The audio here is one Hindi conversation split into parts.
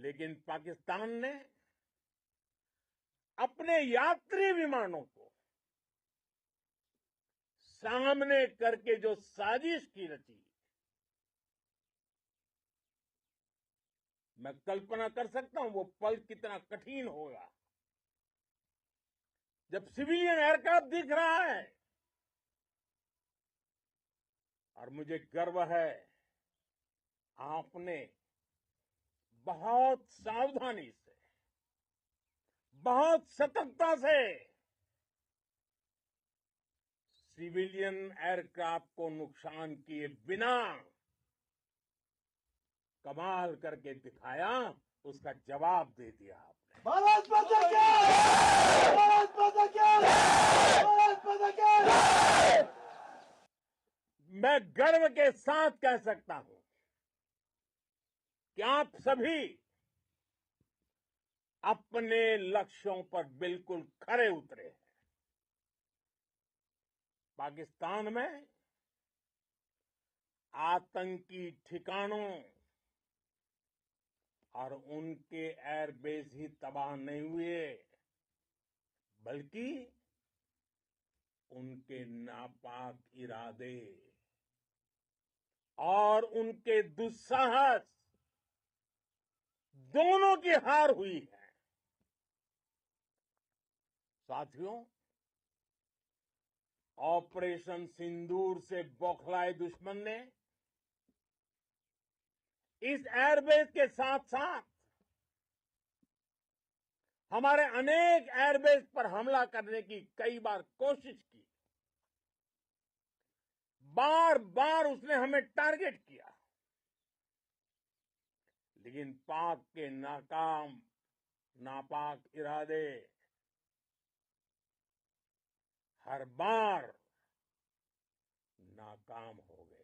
लेकिन पाकिस्तान ने अपने यात्री विमानों को सामने करके जो साजिश की रची, मैं कल्पना कर सकता हूं वो पल कितना कठिन होगा जब सिविलियन एयरक्राफ्ट दिख रहा है। और मुझे गर्व है, आपने बहुत सावधानी से, बहुत सतर्कता से सिविलियन एयरक्राफ्ट को नुकसान किए बिना कमाल करके दिखाया, उसका जवाब दे दिया आपने। भारत माता की! भारत माता की! भारत माता की! मैं गर्व के साथ कह सकता हूं कि आप सभी अपने लक्ष्यों पर बिल्कुल खरे उतरे हैं। पाकिस्तान में आतंकी ठिकानों और उनके एयरबेस ही तबाह नहीं हुए, बल्कि उनके नापाक इरादे और उनके दुस्साहस दोनों की हार हुई है। साथियों, ऑपरेशन सिंदूर से बौखलाए दुश्मन ने इस एयरबेस के साथ साथ हमारे अनेक एयरबेस पर हमला करने की कई बार कोशिश की। बार बार उसने हमें टारगेट किया, लेकिन पाक के नापाक इरादे हर बार नाकाम हो गए।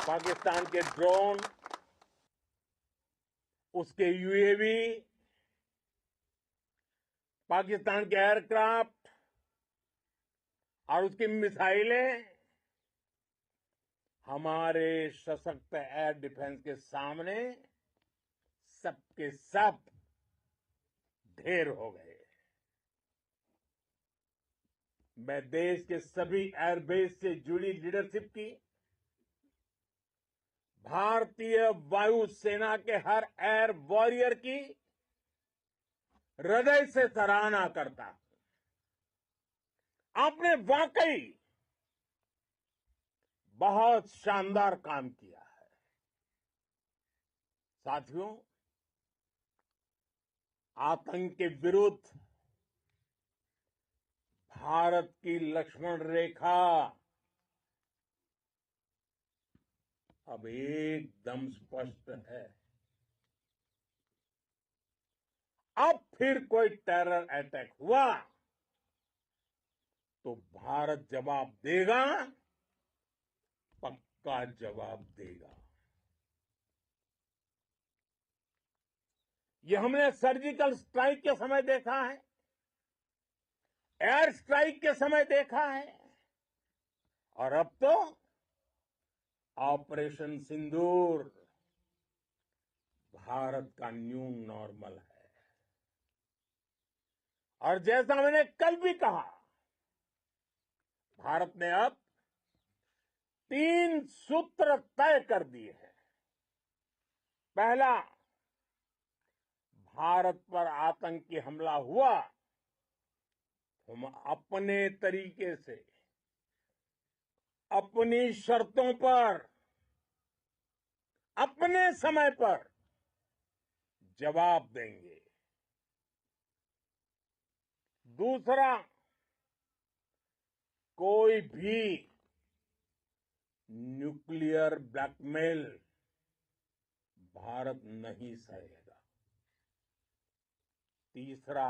पाकिस्तान के ड्रोन, उसके यूएवी, पाकिस्तान के एयरक्राफ्ट और उसकी मिसाइलें हमारे सशक्त एयर डिफेंस के सामने सबके सब ढेर हो गए। मैं देश के सभी एयरबेस से जुड़ी लीडरशिप की, भारतीय वायुसेना के हर एयर वॉरियर की हृदय से सराहना करता हूं। आपने वाकई बहुत शानदार काम किया है। साथियों, आतंक के विरुद्ध भारत की लक्ष्मण रेखा अब एकदम स्पष्ट है। अब फिर कोई टेरर अटैक हुआ तो भारत जवाब देगा, पक्का जवाब देगा। ये हमने सर्जिकल स्ट्राइक के समय देखा है, एयर स्ट्राइक के समय देखा है, और अब तो ऑपरेशन सिंदूर भारत का न्यू नॉर्मल है। और जैसा मैंने कल भी कहा, भारत ने अब 3 सूत्र तय कर दिए हैं। पहला, भारत पर आतंकी हमला हुआ, हम अपने तरीके से, अपनी शर्तों पर, अपने समय पर जवाब देंगे। दूसरा, कोई भी न्यूक्लियर ब्लैकमेल भारत नहीं सहेगा। तीसरा,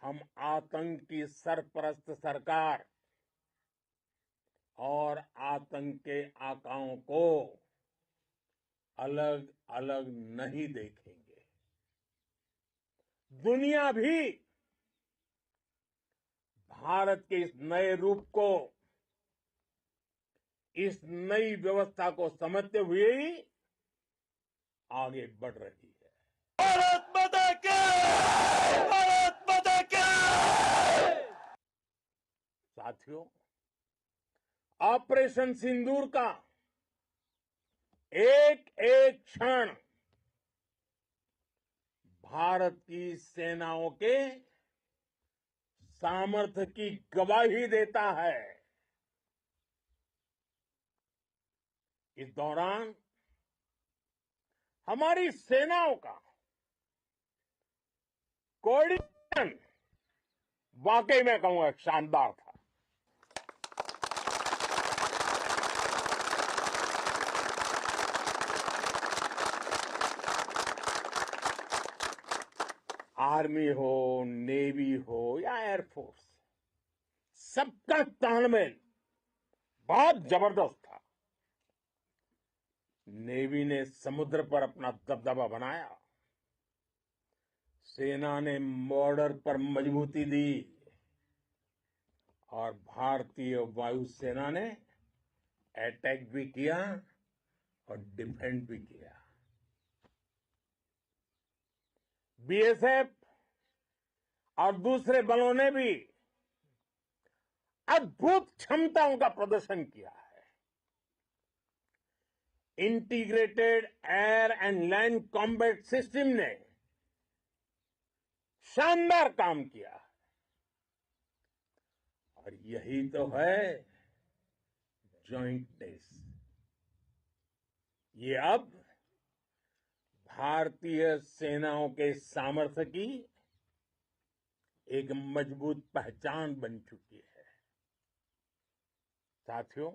हम आतंक की सरपरस्त सरकार और आतंक के आकाओं को अलग अलग नहीं देखेंगे। दुनिया भी भारत के इस नए रूप को इस नई व्यवस्था को समझते हुए ही आगे बढ़ रही है। भारत माता की! भारत माता की! साथियों, ऑपरेशन सिंदूर का एक एक क्षण भारत की सेनाओं के सामर्थ्य की गवाही देता है। इस दौरान हमारी सेनाओं का कोऑर्डिनेशन वाकई में कहूंगा शानदार था। आर्मी हो, नेवी हो या एयरफोर्स, सबका तालमेल बहुत जबरदस्त था। नेवी ने समुद्र पर अपना दबदबा बनाया, सेना ने बॉर्डर पर मजबूती दी और भारतीय वायुसेना ने अटैक भी किया और डिफेंड भी किया। बीएसएफ और दूसरे बलों ने भी अद्भुत क्षमताओं का प्रदर्शन किया है। Integrated air and land combat system ने शानदार काम किया है। और यही तो है जॉइंटनेस। ये अब भारतीय सेनाओं के सामर्थ्य की एक मजबूत पहचान बन चुकी है। साथियों,